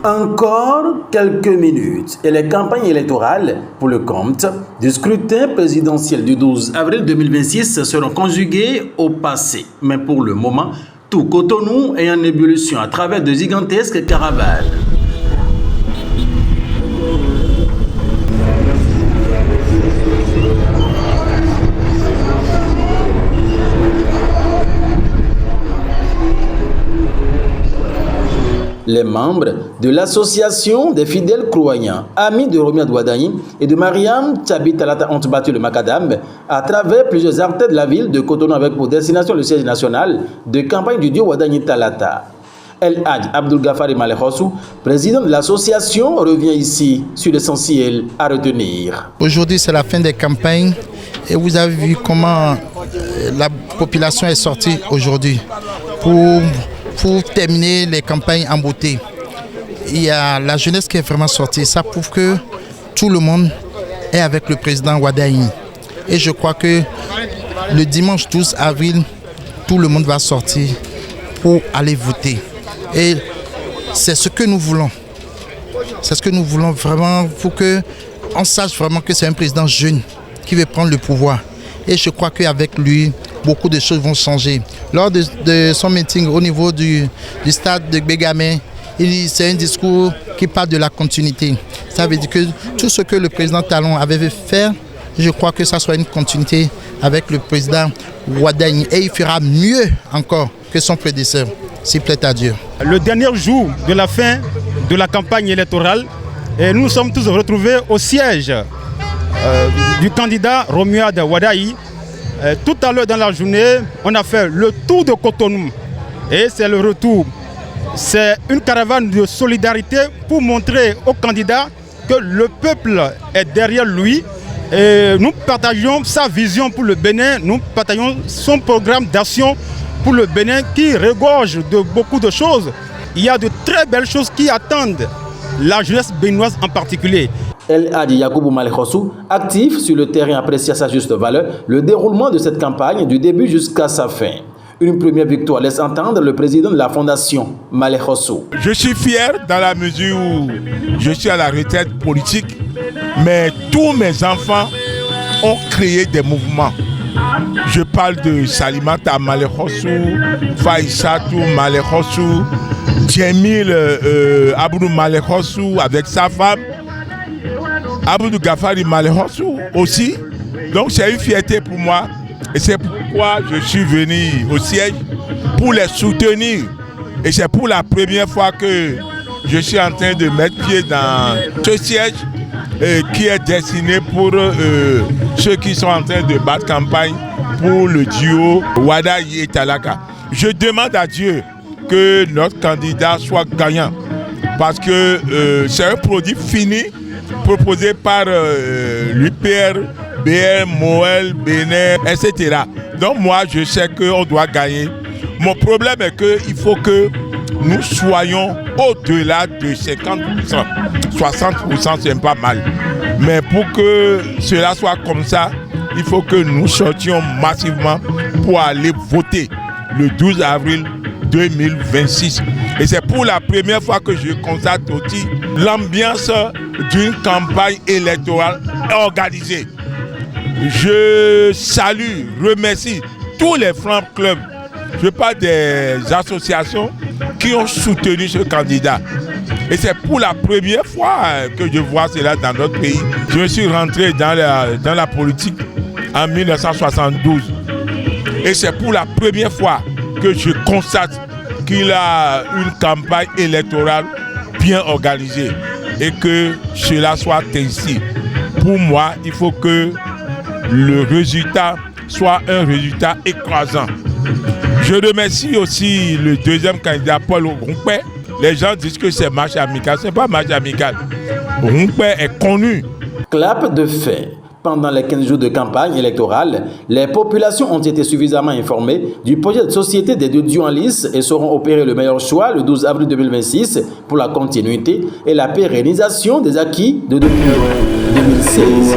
Encore quelques minutes et les campagnes électorales pour le compte du scrutin présidentiel du 12 avril 2026 seront conjuguées au passé. Mais pour le moment, tout Cotonou est en ébullition à travers de gigantesques caravanes. Les membres de l'association des fidèles croyants, amis de Romia Douadani et de Mariam Tchabi Talata ont battu le macadam à travers plusieurs artères de la ville de Cotonou avec pour destination le siège national de campagne du dieu Ouadani Talata. El Hadj Abdul Ghaffari Malekhossou, président de l'association, revient ici sur l'essentiel à retenir. Aujourd'hui, c'est la fin des campagnes et vous avez vu comment la population est sortie aujourd'hui pour terminer les campagnes en beauté. Il y a la jeunesse qui est vraiment sortie. Ça prouve que tout le monde est avec le président Ouadani. Et je crois que le dimanche 12 avril, tout le monde va sortir pour aller voter. Et c'est ce que nous voulons. C'est ce que nous voulons vraiment pour qu'on sache vraiment que c'est un président jeune qui veut prendre le pouvoir. Et je crois qu'avec lui, beaucoup de choses vont changer. Lors de son meeting au niveau du stade de Bégamé, c'est un discours qui parle de la continuité. Ça veut dire que tout ce que le président Talon avait fait faire, je crois que ça soit une continuité avec le président Ouadani. Et il fera mieux encore que son prédécesseur, s'il plaît à Dieu. Le dernier jour de la fin de la campagne électorale, et nous nous sommes tous retrouvés au siège du candidat Romia Douadani. Tout à l'heure dans la journée, on a fait le tour de Cotonou et c'est le retour. C'est une caravane de solidarité pour montrer au candidat que le peuple est derrière lui et nous partageons sa vision pour le Bénin, nous partageons son programme d'action pour le Bénin qui regorge de beaucoup de choses. Il y a de très belles choses qui attendent la jeunesse béninoise en particulier. El Hadj Yacoubou Malekhossou, actif sur le terrain, apprécie à sa juste valeur le déroulement de cette campagne du début jusqu'à sa fin. Une première victoire laisse entendre le président de la fondation, Malekhossou. Je suis fier dans la mesure où je suis à la retraite politique, mais tous mes enfants ont créé des mouvements. Je parle de Salimata Malekhossou, Faïsatou Malekhossou, Djemil Abdou Malekhossou avec sa femme, Abdul Ghaffari Malekhossou aussi. Donc c'est une fierté pour moi et c'est pourquoi je suis venu au siège pour les soutenir. Et c'est pour la première fois que je suis en train de mettre pied dans ce siège qui est destiné pour ceux qui sont en train de battre campagne pour le duo Ouadani et Talaka. Je demande à Dieu que notre candidat soit gagnant parce que c'est un produit fini proposé par l'UPR, BR, Moël, Bénin, etc. Donc moi, je sais qu'on doit gagner. Mon problème est qu'il faut que nous soyons au-delà de 50%. 60%, c'est pas mal. Mais pour que cela soit comme ça, il faut que nous sortions massivement pour aller voter le 12 avril 2026. Et c'est pour la première fois que je constate aussi l'ambiance d'une campagne électorale organisée. Je salue, remercie tous les flancs clubs, je parle des associations qui ont soutenu ce candidat. Et c'est pour la première fois que je vois cela dans notre pays. Je suis rentré dans la politique en 1972. Et c'est pour la première fois que je constate qu'il a une campagne électorale bien organisée et que cela soit ainsi. Pour moi, il faut que le résultat soit un résultat écrasant. Je remercie aussi le deuxième candidat, Paul Rompé. Les gens disent que c'est match amical. Ce n'est pas match amical. Rompé est connu. Clap de fait. Pendant les 15 jours de campagne électorale, les populations ont été suffisamment informées du projet de société des deux dieux en lice et sauront opérer le meilleur choix le 12 avril 2026 pour la continuité et la pérennisation des acquis de depuis 2016.